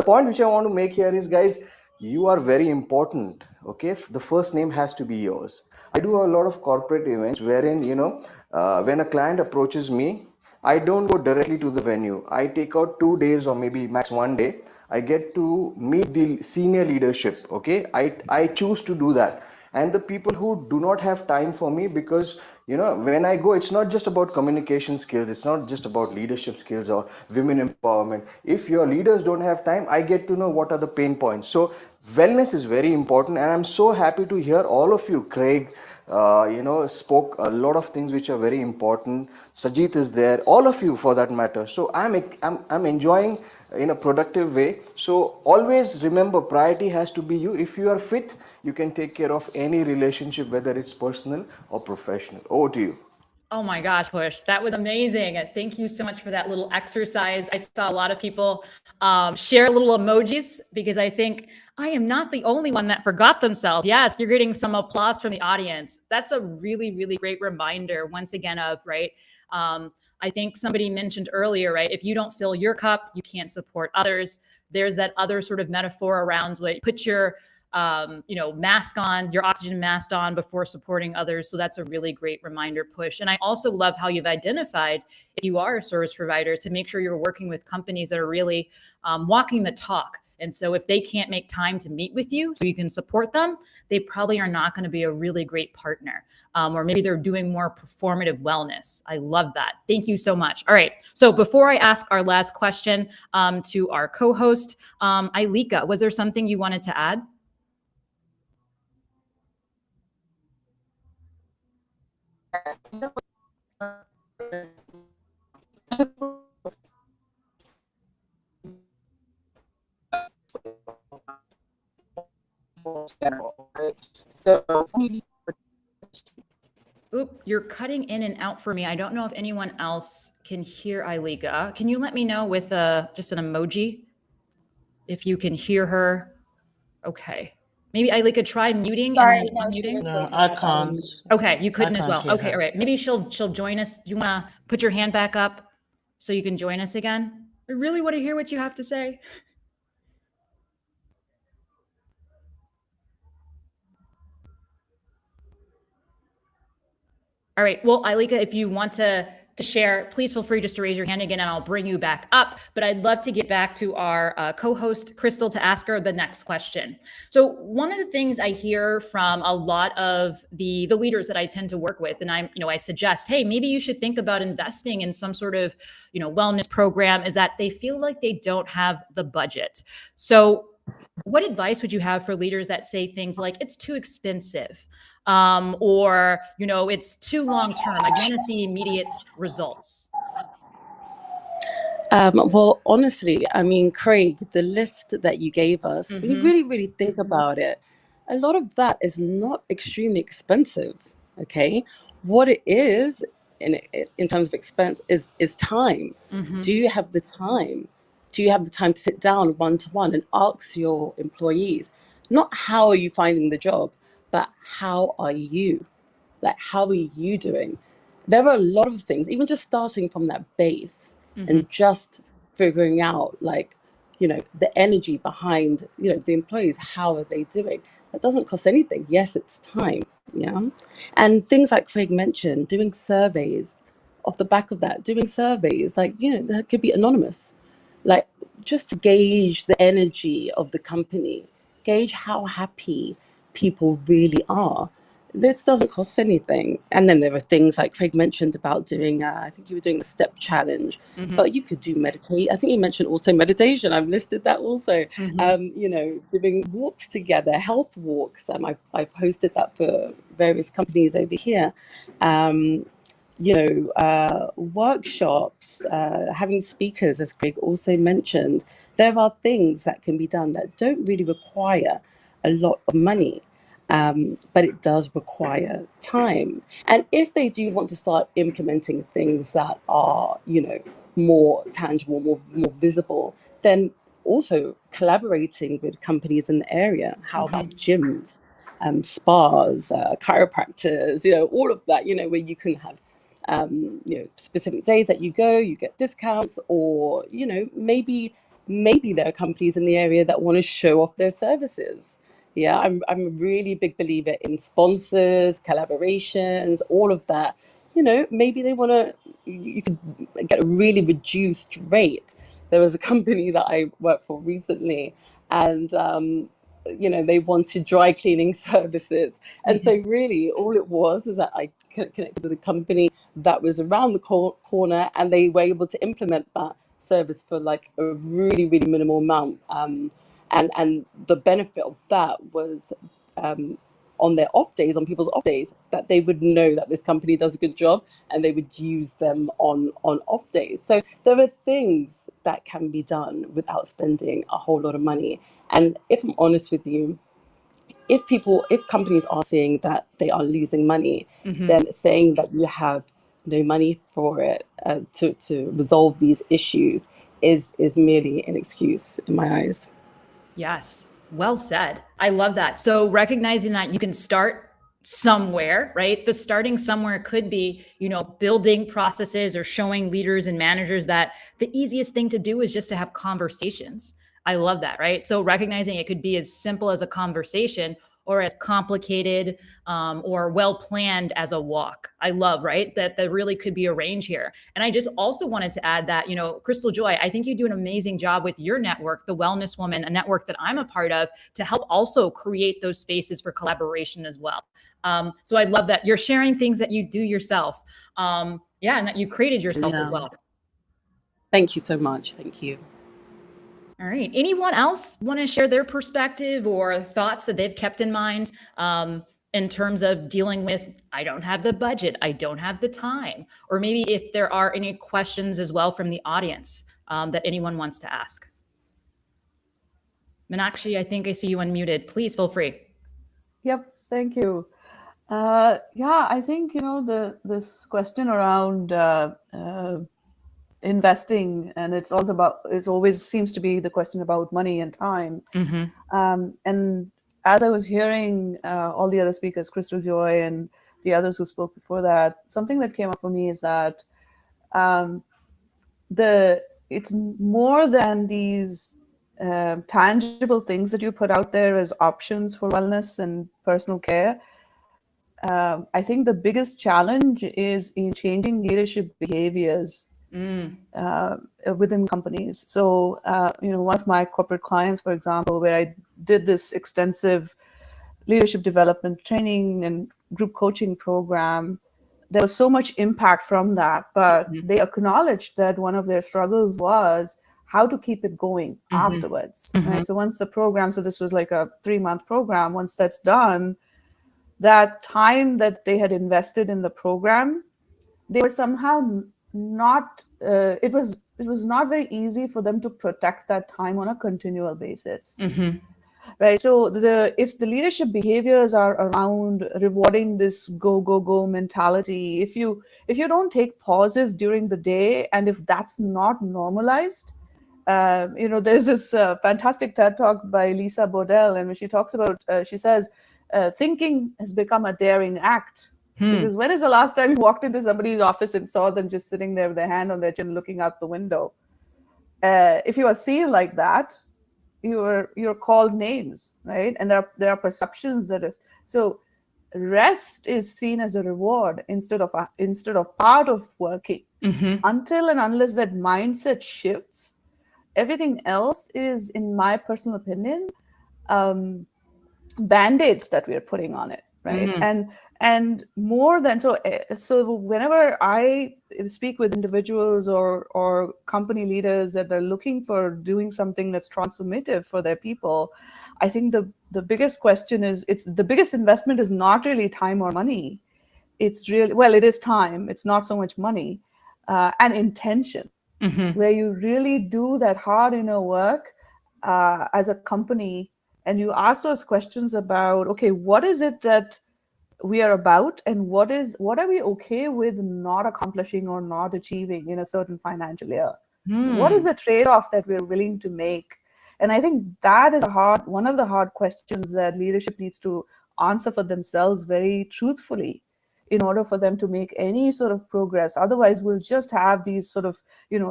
point which I want to make here is, guys, you are very important. Okay, the first name has to be yours. I do a lot of corporate events wherein when a client approaches me, I don't go directly to the venue. I take out 2 days or maybe max 1 day. I get to meet the senior leadership. Okay, I choose to do that. And the people who do not have time for me, because when I go, it's not just about communication skills, it's not just about leadership skills or women empowerment. If your leaders don't have time, I get to know what are the pain points. So wellness is very important, and I'm so happy to hear all of you. Craig spoke a lot of things which are very important. Sajit is there, all of you for that matter. So I'm enjoying in a productive way. So always remember, priority has to be you. If you are fit, you can take care of any relationship, whether it's personal or professional. Over to you. Oh my gosh, Push, that was amazing. Thank you so much for that little exercise. I saw a lot of people share little emojis, because I think I am not the only one that forgot themselves. Yes, you're getting some applause from the audience. That's a really, really great reminder once again of, right? I think somebody mentioned earlier, right? If you don't fill your cup, you can't support others. There's that other sort of metaphor around where you put your mask on, your oxygen mask on before supporting others. So that's a really great reminder, Push. And I also love how you've identified, if you are a service provider, to make sure you're working with companies that are really walking the talk. And so if they can't make time to meet with you so you can support them, they probably are not going to be a really great partner. Or maybe they're doing more performative wellness. I love that. Thank you so much. All right. So before I ask our last question to our co-host, Ailika, was there something you wanted to add? So Oop, you're cutting in and out for me. I don't know if anyone else can hear Ailika. Can you let me know with just an emoji if you can hear her? Okay. Maybe Ailika, try muting and Sorry, then no, she unmuting. was No, breaking I up. I didn't. can't. Okay, you I couldn't as can't well. hear Okay, her. all right. Maybe she'll join us. Do you want to put your hand back up so you can join us again? I really want to hear what you have to say. All right. Well, Ailika, if you want to to share, please feel free just to raise your hand again and I'll bring you back up. But I'd love to get back to our co-host, Krystal, to ask her the next question. So one of the things I hear from a lot of the leaders that I tend to work with, and I suggest, hey, maybe you should think about investing in some sort of, wellness program, is that they feel like they don't have the budget. So what advice would you have for leaders that say things like it's too expensive, or it's too long term? I want to see immediate results. Well, honestly, I mean, Craig, the list that you gave us, when you really, really think about it, a lot of that is not extremely expensive. Okay, what it is in terms of expense is time. Do you have the time? Do you have the time to sit down one to one and ask your employees, not how are you finding the job, but how are you? Like, how are you doing? There are a lot of things, even just starting from that base and just figuring out, like, the energy behind, the employees, how are they doing? That doesn't cost anything. Yes, it's time. Yeah. And things like Craig mentioned, doing surveys off the back of that, like, that could be anonymous, like, just to gauge the energy of the company, gauge how happy people really are. This doesn't cost anything. And then there are things like Craig mentioned about doing, I think you were doing a step challenge, but you could do meditate. I think you mentioned also meditation. I've listed that also. Doing walks together, health walks. I've hosted that for various companies over here. Workshops, having speakers, as Craig also mentioned. There are things that can be done that don't really require a lot of money. But it does require time. And if they do want to start implementing things that are, more tangible, more visible, then also collaborating with companies in the area. How about gyms, spas, chiropractors, all of that, where you can have specific days that you go, you get discounts, or, maybe there are companies in the area that want to show off their services. Yeah, I'm a really big believer in sponsors, collaborations, all of that. Maybe they want to, you could get a really reduced rate. There was a company that I worked for recently, and they wanted dry cleaning services. And so really all it was is that I connected with a company that was around the corner, and they were able to implement that service for like a really, really minimal amount. And the benefit of that was on their off days, on people's off days, that they would know that this company does a good job, and they would use them on off days. So there are things that can be done without spending a whole lot of money. And if I'm honest with you, if companies are saying that they are losing money, then saying that you have no money for it to resolve these issues is merely an excuse in my eyes. Yes. Well said. I love that. So recognizing that you can start somewhere, right? The starting somewhere could be, building processes or showing leaders and managers that the easiest thing to do is just to have conversations. I love that, right? So recognizing it could be as simple as a conversation or as complicated or well-planned as a walk. I love, right? That really could be a range here. And I just also wanted to add that, Krystal-Joy, I think you do an amazing job with your network, the Wellness Woman, a network that I'm a part of, to help also create those spaces for collaboration as well. So I love that you're sharing things that you do yourself. And that you've created yourself as well. Thank you so much. Thank you. All right. Anyone else want to share their perspective or thoughts that they've kept in mind in terms of dealing with, I don't have the budget, I don't have the time, or maybe if there are any questions as well from the audience that anyone wants to ask? Meenakshi, I think I see you unmuted. Please feel free. Yep. Thank you. I think, this question around investing, and it always seems to be the question about money and time. And as I was hearing all the other speakers, Krystal-Joy and the others who spoke before that, something that came up for me is that it's more than these tangible things that you put out there as options for wellness and personal care. I think the biggest challenge is in changing leadership behaviors within companies. So, one of my corporate clients, for example, where I did this extensive leadership development training and group coaching program, there was so much impact from that, but they acknowledged that one of their struggles was how to keep it going afterwards, right? So once the program, so this was like a 3-month program, once that's done, that time that they had invested in the program, they were somehow not, it was not very easy for them to protect that time on a continual basis. Right. So if the leadership behaviors are around rewarding this go, go, go mentality, if you don't take pauses during the day, and if that's not normalized, there's this fantastic TED talk by Lisa Bodell, and when she talks about, she says, thinking has become a daring act. She says, when is the last time you walked into somebody's office and saw them just sitting there with their hand on their chin looking out the window? If you are seen like that, you're called names, right? And there are perceptions that is so. Rest is seen as a reward instead of part of working. Until and unless that mindset shifts, everything else is, in my personal opinion, band-aids that we're putting on it, right? And more than so whenever I speak with individuals or company leaders that they're looking for doing something that's transformative for their people, I think the biggest question is, the biggest investment is not really time or money. It's really, well, it is time, it's not so much money, and intention, where you really do that hard inner work as a company, and you ask those questions about, okay, what is it that we are about, and what are we okay with not accomplishing or not achieving in a certain financial year? What is the trade-off that we're willing to make? And I think that is one of the hard questions that leadership needs to answer for themselves very truthfully in order for them to make any sort of progress. Otherwise, we'll just have these sort of,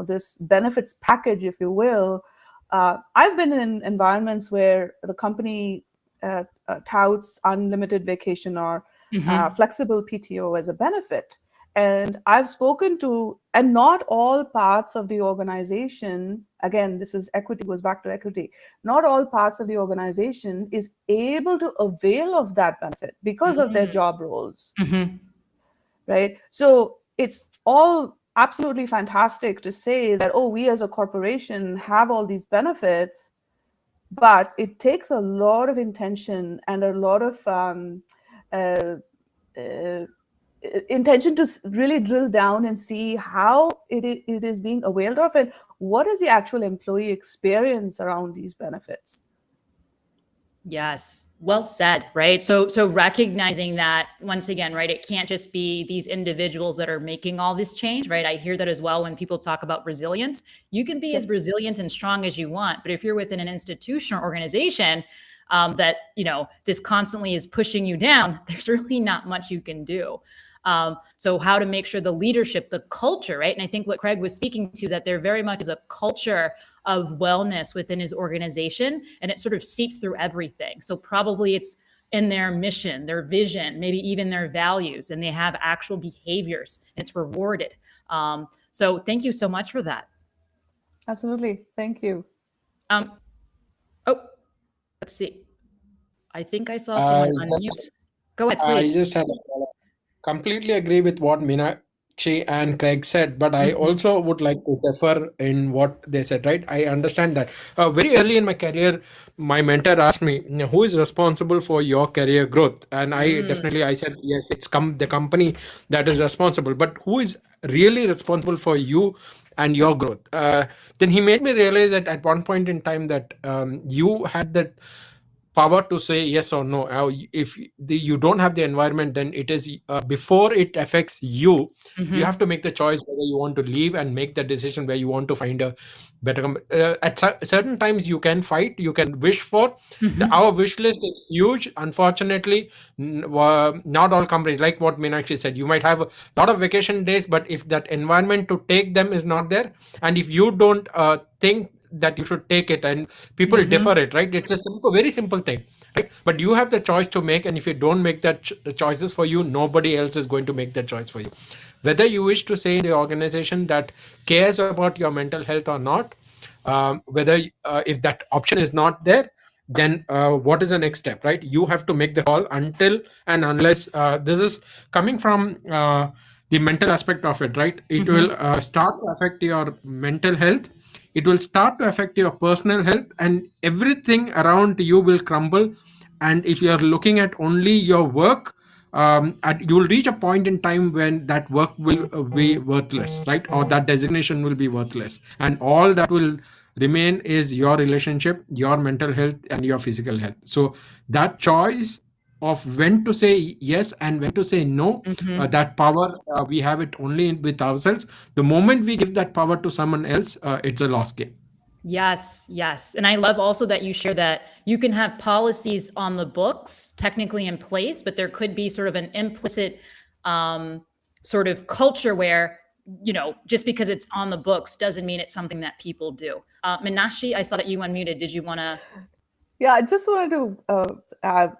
this benefits package, if you will. I've been in environments where the company touts unlimited vacation or flexible PTO as a benefit. And I've spoken to, and not all parts of the organization, again, this is equity, goes back to equity, not all parts of the organization is able to avail of that benefit because of their job roles, right? So it's all absolutely fantastic to say that, oh, we as a corporation have all these benefits, but it takes a lot of intention and a lot of intention to really drill down and see how it is being availed of, and what is the actual employee experience around these benefits. Yes, well said, right? So recognizing that, once again, right, it can't just be these individuals that are making all this change, right? I hear that as well when people talk about resilience. You can be as resilient and strong as you want, but if you're within an institution or organization that, just constantly is pushing you down, there's really not much you can do. So how to make sure the leadership, the culture, right? And I think what Craig was speaking to, that there very much is a culture of wellness within his organization, and it sort of seeps through everything. So probably it's in their mission, their vision, maybe even their values, and they have actual behaviors, and it's rewarded. So thank you so much for that. Absolutely. Thank you. Let's see. I think I saw someone unmute. Go ahead, please. I just had completely agree with what Meenakshi and Craig said, but I also would like to differ in what they said, right? I understand that very early in my career, my mentor asked me, who is responsible for your career growth? And I said, yes, it's the company that is responsible, but who is really responsible for you and your growth? Then he made me realize that at one point in time that you had that power to say yes or no. If you don't have the environment, then it is before it affects you, you have to make the choice whether you want to leave and make the decision where you want to find a better at certain times you can fight, you can wish for. Our wish list is huge. Unfortunately, not all companies, like what Meenakshi said, you might have a lot of vacation days, but if that environment to take them is not there, and if you don't think that you should take it, and people defer it, right? It's a very simple thing. right? But you have the choice to make, and if you don't make that the choices for you, nobody else is going to make that choice for you. Whether you wish to say in the organization that cares about your mental health or not, whether if that option is not there, then what is the next step, right? You have to make the call until and unless this is coming from the mental aspect of it, right? It will start to affect your mental health, it will start to affect your personal health, and everything around you will crumble. And if you are looking at only your work, you'll reach a point in time when that work will be worthless, right? Or that designation will be worthless, and all that will remain is your relationship, your mental health, and your physical health. So that choice of when to say yes and when to say no, that power, we have it only with ourselves. The moment we give that power to someone else, it's a lost game. Yes, yes. And I love also that you share that you can have policies on the books technically in place, but there could be sort of an implicit sort of culture where, just because it's on the books doesn't mean it's something that people do. Minashi, I saw that you unmuted. Did you want to? Yeah, I just wanted to add,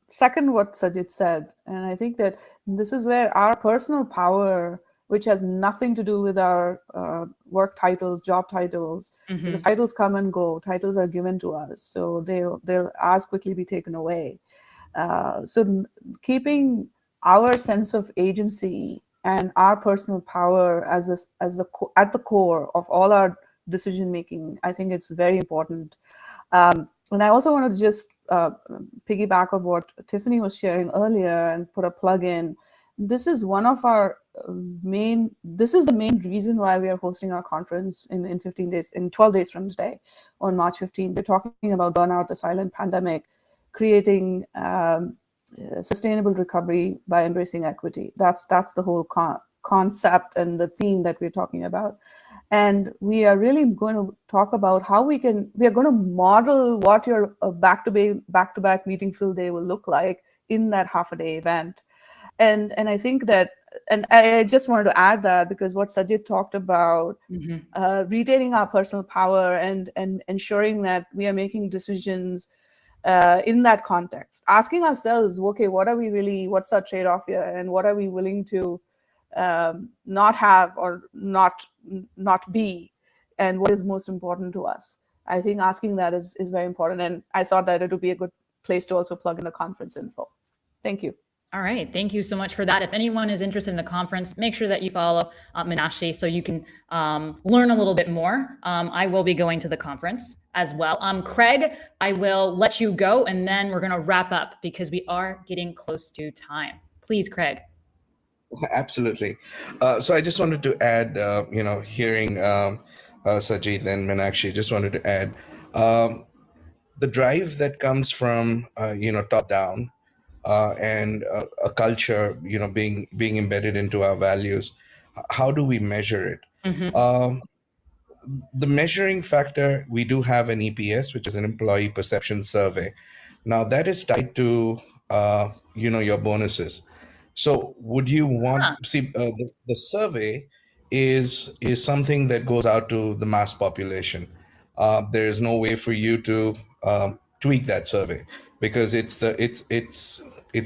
second what Sajid said. And I think that this is where our personal power, which has nothing to do with our work titles, job titles, because titles come and go, titles are given to us, so they'll as quickly be taken away. So keeping our sense of agency and our personal power at the core of all our decision making, I think it's very important. And I also want to just piggyback of what Tiffany was sharing earlier and put a plug in. This is one of our this is the main reason why we are hosting our conference in 15 days, in 12 days from today, on March 15. We're talking about burnout, the silent pandemic, creating sustainable recovery by embracing equity. That's the whole concept and the theme that we're talking about. And we are really going to talk about how we are going to model what your back-to-back meeting fill day will look like in that half-a-day event. And I think that, and I just wanted to add that because what Sajid talked about, retaining our personal power and ensuring that we are making decisions in that context, asking ourselves, okay, what's our trade-off here, and what are we willing to not have or not be, and what is most important to us. I think asking that is very important, and I thought that it would be a good place to also plug in the conference info. Thank you. All right. Thank you so much for that. If anyone is interested in the conference, make sure that you follow Minashi so you can learn a little bit more. I will be going to the conference as well. Craig, I will let you go, and then we're going to wrap up because we are getting close to time. Please, Craig. Absolutely. So I just wanted to add, hearing Sajid and Meenakshi, just wanted to add the drive that comes from, top down, and a culture, being embedded into our values. How do we measure it? The measuring factor, we do have an EPS, which is an employee perception survey. Now that is tied to, your bonuses. So would you want the survey is something that goes out to the mass population. There is no way for you to tweak that survey because it's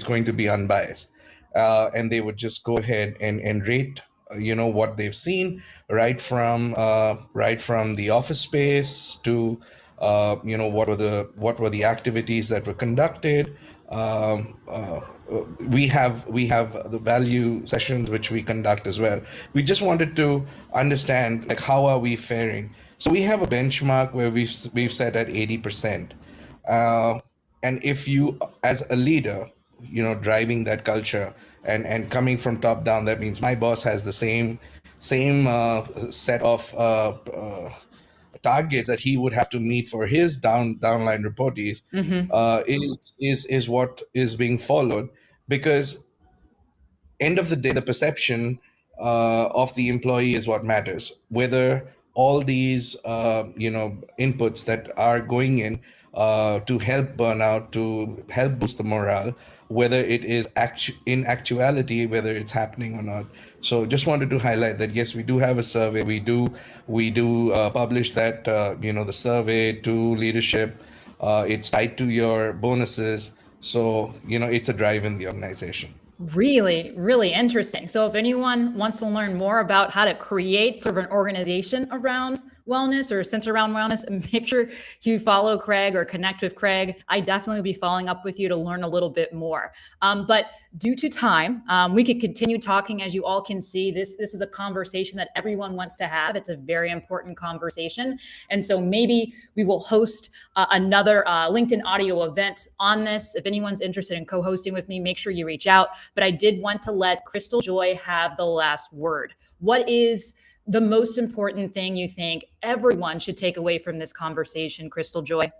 going to be unbiased, and they would just go ahead and rate what they've seen right from the office space to what were the activities that were conducted. We have the value sessions which we conduct as well. We just wanted to understand how are we faring. So we have a benchmark where we've set at 80%, and if you as a leader driving that culture and coming from top down, that means my boss has the same set of targets that he would have to meet for his downline reportees, is what is being followed, because end of the day, the perception of the employee is what matters. Whether all these inputs that are going in to help burnout, to help boost the morale, whether it is in actuality, whether it's happening or not. So just wanted to highlight that yes, we do have a survey. We do publish that the survey to leadership, It's tied to your bonuses. So, it's a drive in the organization. Really, really interesting. So if anyone wants to learn more about how to create sort of an organization around wellness or center around wellness, make sure you follow Craig or connect with Craig. I definitely will be following up with you to learn a little bit more. But due to time, we could continue talking. As you all can see, this is a conversation that everyone wants to have. It's a very important conversation. And so maybe we will host another LinkedIn audio event on this. If anyone's interested in co-hosting with me, make sure you reach out. But I did want to let Krystal-Joy have the last word. What is the most important thing you think everyone should take away from this conversation, Krystal-Joy?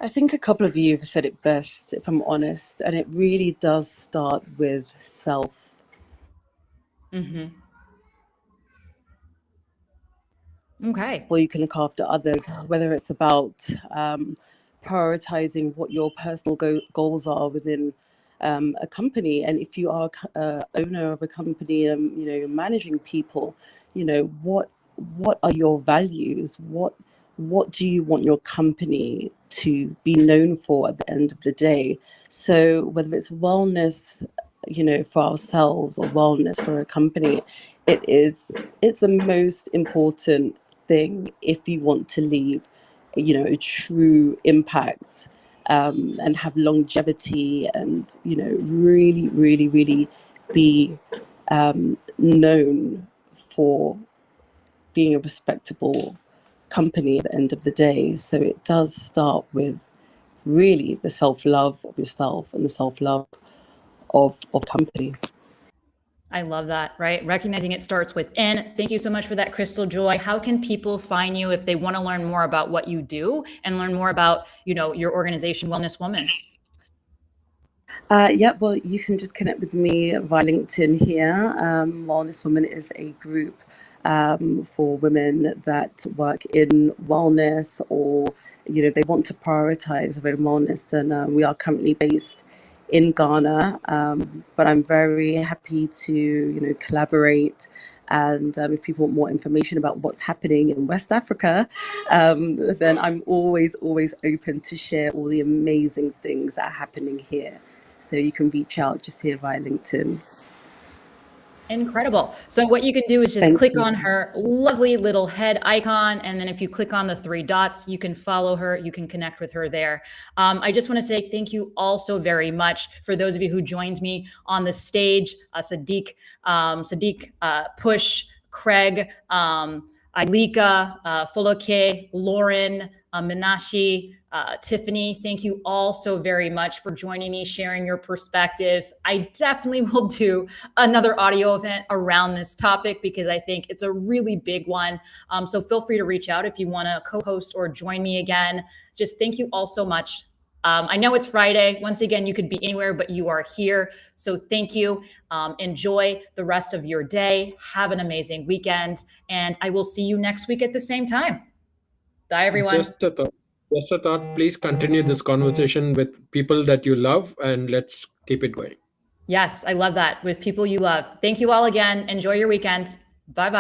I think a couple of you have said it best, if I'm honest, and it really does start with self. Okay. Or you can look after others, whether it's about prioritizing what your personal goals are within a company. And if you are owner of a company, you're managing people, what are your values? What do you want your company to be known for at the end of the day? So whether it's wellness, for ourselves or wellness for a company, it's the most important thing if you want to leave, a true impact and have longevity and, really, really, really be known for being a respectable company at the end of the day. So it does start with really the self-love of yourself and the self-love of company. I love that, right? Recognizing it starts within. Thank you so much for that, Krystal-Joy. How can people find you if they want to learn more about what you do and learn more about, your organization, Wellness Woman? Well, you can just connect with me via LinkedIn here. Wellness Woman is a group for women that work in wellness or, they want to prioritize their wellness. And we are currently based in Ghana, but I'm very happy to, collaborate. And if people want more information about what's happening in West Africa, then I'm always open to share all the amazing things that are happening here. So you can reach out just here via LinkedIn. Incredible. So what you can do is just click on her lovely little head icon. And then if you click on the 3 dots, you can follow her. You can connect with her there. I just want to say thank you all so very much for those of you who joined me on the stage. Sadiq, Push, Craig, Ailika, Foloke, Lauren, Minashi, Tiffany, thank you all so very much for joining me, sharing your perspective. I definitely will do another audio event around this topic because I think it's a really big one. So feel free to reach out if you want to co-host or join me again. Just thank you all so much. I know it's Friday. Once again, you could be anywhere, but you are here. So thank you. Enjoy the rest of your day. Have an amazing weekend. And I will see you next week at the same time. Bye, everyone. Just a thought. Please continue this conversation with people that you love, and let's keep it going. Yes, I love that. With people you love. Thank you all again. Enjoy your weekend. Bye-bye.